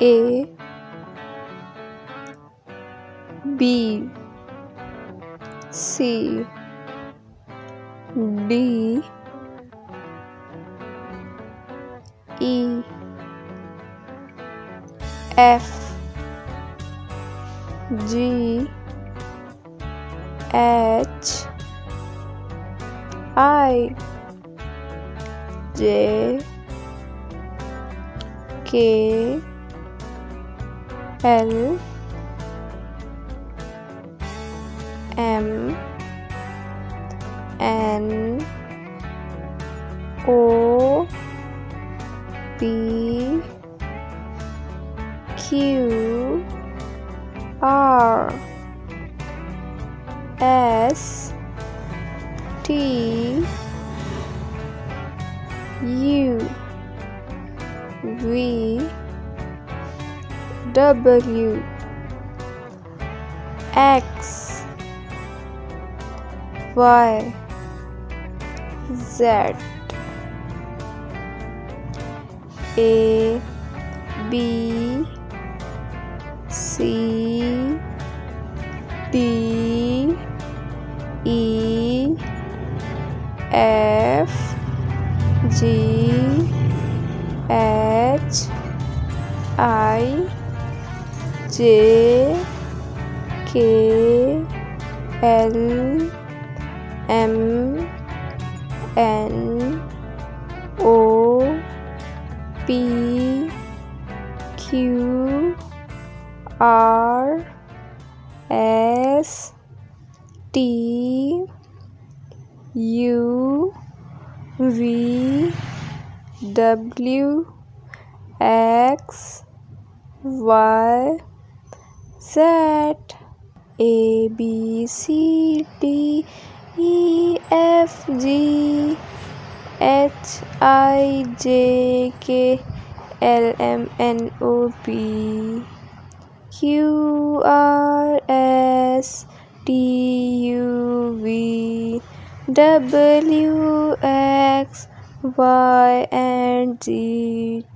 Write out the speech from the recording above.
A B C D E F G H I J K L M N O P Q R S T U V W X Y Z A B C D E F G H I J K L M N O P Q R S T U V W X Y Z A B C D E F G H I J K L M N O P Q R S T U V W X Y and Z.